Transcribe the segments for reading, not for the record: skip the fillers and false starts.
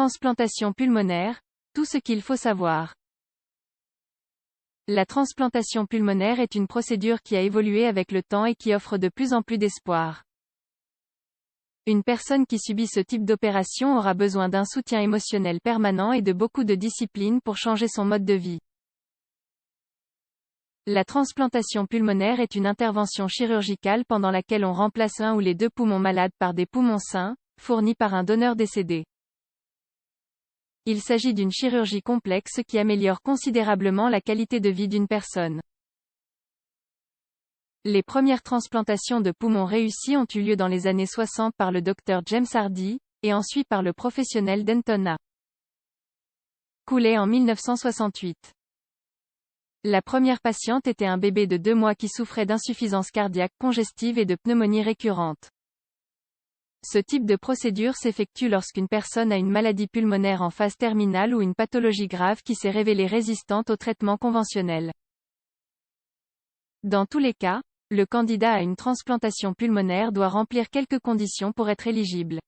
Transplantation pulmonaire, tout ce qu'il faut savoir. La transplantation pulmonaire est une procédure qui a évolué avec le temps et qui offre de plus en plus d'espoir. Une personne qui subit ce type d'opération aura besoin d'un soutien émotionnel permanent et de beaucoup de discipline pour changer son mode de vie. La transplantation pulmonaire est une intervention chirurgicale pendant laquelle on remplace un ou les deux poumons malades par des poumons sains, fournis par un donneur décédé. Il s'agit d'une chirurgie complexe qui améliore considérablement la qualité de vie d'une personne. Les premières transplantations de poumons réussies ont eu lieu dans les années 60 par le Dr James Hardy, et ensuite par le professionnel Denton A. Cooley en 1968. La première patiente était un bébé de 2 mois qui souffrait d'insuffisance cardiaque congestive et de pneumonie récurrente. Ce type de procédure s'effectue lorsqu'une personne a une maladie pulmonaire en phase terminale ou une pathologie grave qui s'est révélée résistante au traitement conventionnel. Dans tous les cas, le candidat à une transplantation pulmonaire doit remplir quelques conditions pour être éligible.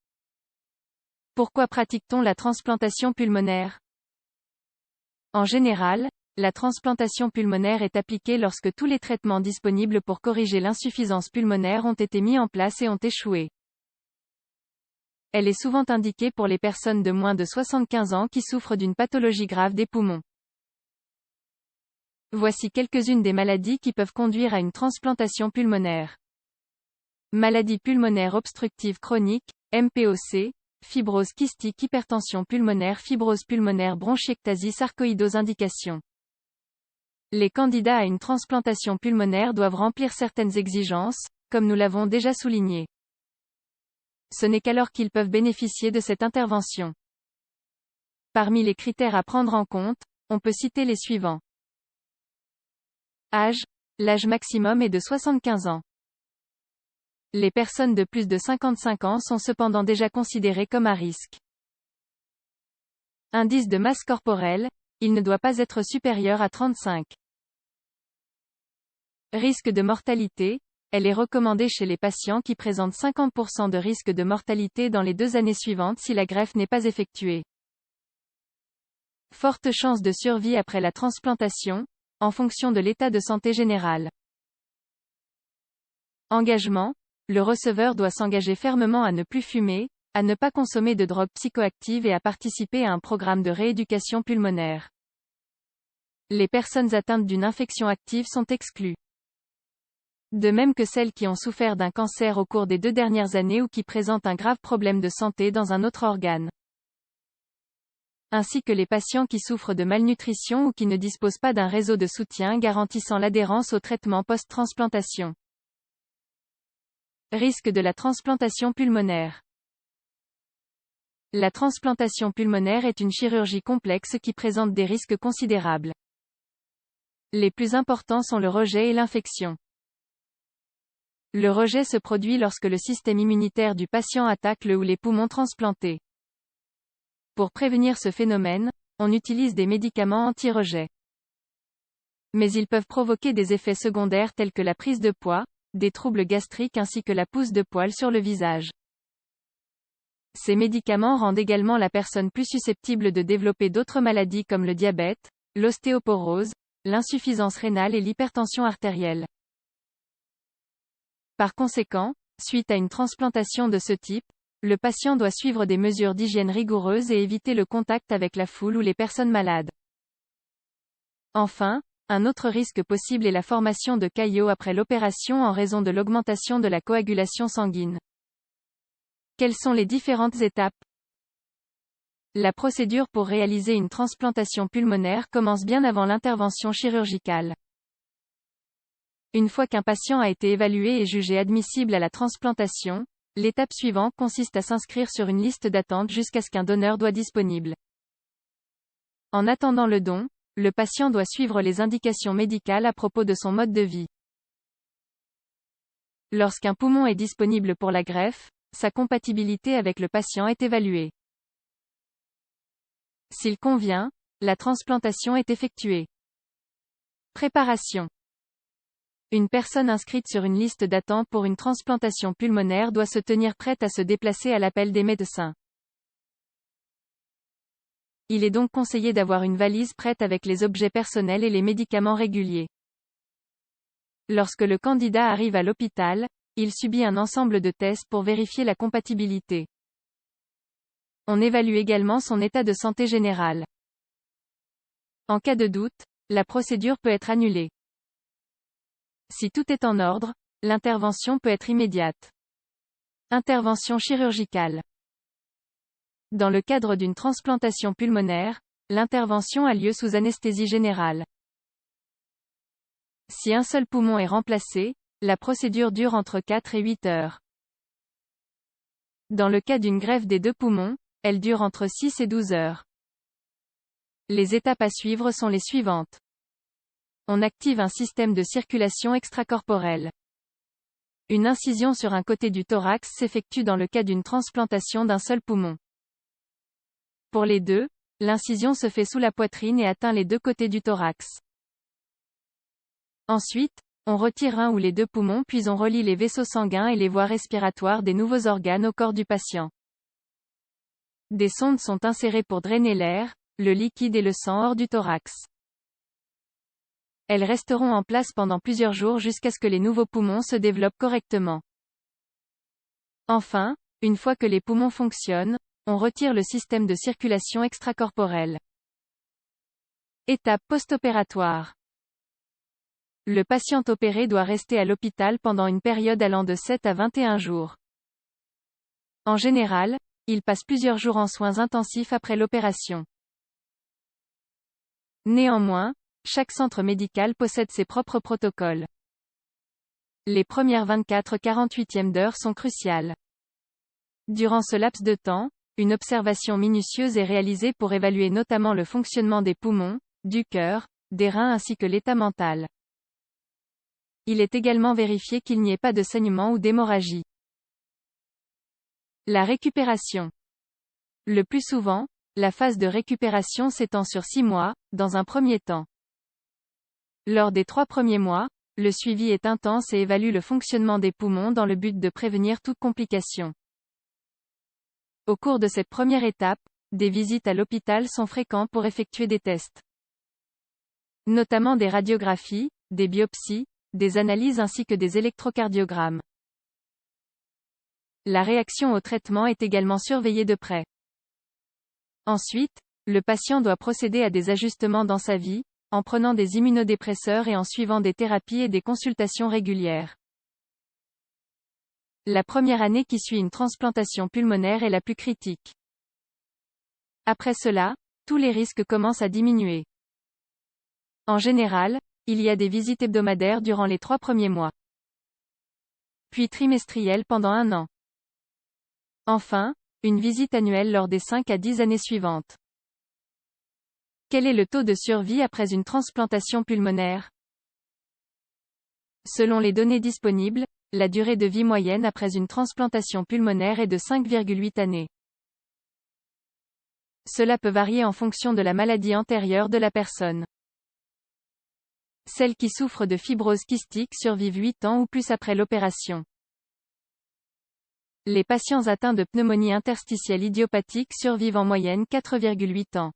Pourquoi pratique-t-on la transplantation pulmonaire? En général, la transplantation pulmonaire est appliquée lorsque tous les traitements disponibles pour corriger l'insuffisance pulmonaire ont été mis en place et ont échoué. Elle est souvent indiquée pour les personnes de moins de 75 ans qui souffrent d'une pathologie grave des poumons. Voici quelques-unes des maladies qui peuvent conduire à une transplantation pulmonaire. Maladie pulmonaire obstructive chronique, MPOC, fibrose kystique, hypertension pulmonaire, fibrose pulmonaire, bronchiectasie, sarcoïdose. Indication. Les candidats à une transplantation pulmonaire doivent remplir certaines exigences, comme nous l'avons déjà souligné. Ce n'est qu'alors qu'ils peuvent bénéficier de cette intervention. Parmi les critères à prendre en compte, on peut citer les suivants. Âge. L'âge maximum est de 75 ans. Les personnes de plus de 55 ans sont cependant déjà considérées comme à risque. Indice de masse corporelle, il ne doit pas être supérieur à 35. Risque de mortalité, elle est recommandée chez les patients qui présentent 50% de risque de mortalité dans les 2 années suivantes si la greffe n'est pas effectuée. Forte chance de survie après la transplantation, en fonction de l'état de santé général. Engagement, le receveur doit s'engager fermement à ne plus fumer, à ne pas consommer de drogues psychoactives et à participer à un programme de rééducation pulmonaire. Les personnes atteintes d'une infection active sont exclues. De même que celles qui ont souffert d'un cancer au cours des 2 dernières années ou qui présentent un grave problème de santé dans un autre organe. Ainsi que les patients qui souffrent de malnutrition ou qui ne disposent pas d'un réseau de soutien garantissant l'adhérence au traitement post-transplantation. Risque de la transplantation pulmonaire. La transplantation pulmonaire est une chirurgie complexe qui présente des risques considérables. Les plus importants sont le rejet et l'infection. Le rejet se produit lorsque le système immunitaire du patient attaque le ou les poumons transplantés. Pour prévenir ce phénomène, on utilise des médicaments anti-rejet. Mais ils peuvent provoquer des effets secondaires tels que la prise de poids, des troubles gastriques ainsi que la pousse de poils sur le visage. Ces médicaments rendent également la personne plus susceptible de développer d'autres maladies comme le diabète, l'ostéoporose, l'insuffisance rénale et l'hypertension artérielle. Par conséquent, suite à une transplantation de ce type, le patient doit suivre des mesures d'hygiène rigoureuses et éviter le contact avec la foule ou les personnes malades. Enfin, un autre risque possible est la formation de caillots après l'opération en raison de l'augmentation de la coagulation sanguine. Quelles sont les différentes étapes? La procédure pour réaliser une transplantation pulmonaire commence bien avant l'intervention chirurgicale. Une fois qu'un patient a été évalué et jugé admissible à la transplantation, l'étape suivante consiste à s'inscrire sur une liste d'attente jusqu'à ce qu'un donneur soit disponible. En attendant le don, le patient doit suivre les indications médicales à propos de son mode de vie. Lorsqu'un poumon est disponible pour la greffe, sa compatibilité avec le patient est évaluée. S'il convient, la transplantation est effectuée. Préparation. Une personne inscrite sur une liste d'attente pour une transplantation pulmonaire doit se tenir prête à se déplacer à l'appel des médecins. il est donc conseillé d'avoir une valise prête avec les objets personnels et les médicaments réguliers. Lorsque le candidat arrive à l'hôpital, il subit un ensemble de tests pour vérifier la compatibilité. On évalue également son état de santé général. En cas de doute, la procédure peut être annulée. Si tout est en ordre, l'intervention peut être immédiate. Intervention chirurgicale. Dans le cadre d'une transplantation pulmonaire, l'intervention a lieu sous anesthésie générale. Si un seul poumon est remplacé, la procédure dure entre 4 et 8 heures. Dans le cas d'une greffe des 2 poumons, elle dure entre 6 et 12 heures. Les étapes à suivre sont les suivantes. On active un système de circulation extracorporelle. Une incision sur un côté du thorax s'effectue dans le cas d'une transplantation d'un seul poumon. Pour les deux, l'incision se fait sous la poitrine et atteint les 2 côtés du thorax. Ensuite, on retire un ou les 2 poumons puis on relie les vaisseaux sanguins et les voies respiratoires des nouveaux organes au corps du patient. Des sondes sont insérées pour drainer l'air, le liquide et le sang hors du thorax. Elles resteront en place pendant plusieurs jours jusqu'à ce que les nouveaux poumons se développent correctement. Enfin, une fois que les poumons fonctionnent, on retire le système de circulation extracorporelle. Étape post-opératoire. Le patient opéré doit rester à l'hôpital pendant une période allant de 7 à 21 jours. En général, il passe plusieurs jours en soins intensifs après l'opération. Néanmoins, chaque centre médical possède ses propres protocoles. Les premières 24-48e d'heure sont cruciales. Durant ce laps de temps, une observation minutieuse est réalisée pour évaluer notamment le fonctionnement des poumons, du cœur, des reins ainsi que l'état mental. Il est également vérifié qu'il n'y ait pas de saignement ou d'hémorragie. La récupération. Le plus souvent, la phase de récupération s'étend sur 6 mois, dans un premier temps. Lors des 3 premiers mois, le suivi est intense et évalue le fonctionnement des poumons dans le but de prévenir toute complication. Au cours de cette première étape, des visites à l'hôpital sont fréquentes pour effectuer des tests. Notamment des radiographies, des biopsies, des analyses ainsi que des électrocardiogrammes. La réaction au traitement est également surveillée de près. Ensuite, le patient doit procéder à des ajustements dans sa vie, en prenant des immunodépresseurs et en suivant des thérapies et des consultations régulières. La première année qui suit une transplantation pulmonaire est la plus critique. Après cela, tous les risques commencent à diminuer. En général, il y a des visites hebdomadaires durant les 3 premiers mois. Puis trimestrielles pendant 1 an. Enfin, une visite annuelle lors des 5 à 10 années suivantes. Quel est le taux de survie après une transplantation pulmonaire? Selon les données disponibles, la durée de vie moyenne après une transplantation pulmonaire est de 5,8 années. Cela peut varier en fonction de la maladie antérieure de la personne. Celles qui souffrent de fibrose kystique survivent 8 ans ou plus après l'opération. Les patients atteints de pneumonie interstitielle idiopathique survivent en moyenne 4,8 ans.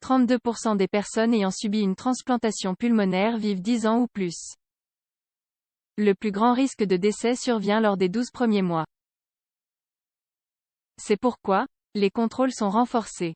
32% des personnes ayant subi une transplantation pulmonaire vivent 10 ans ou plus. Le plus grand risque de décès survient lors des 12 premiers mois. C'est pourquoi, les contrôles sont renforcés.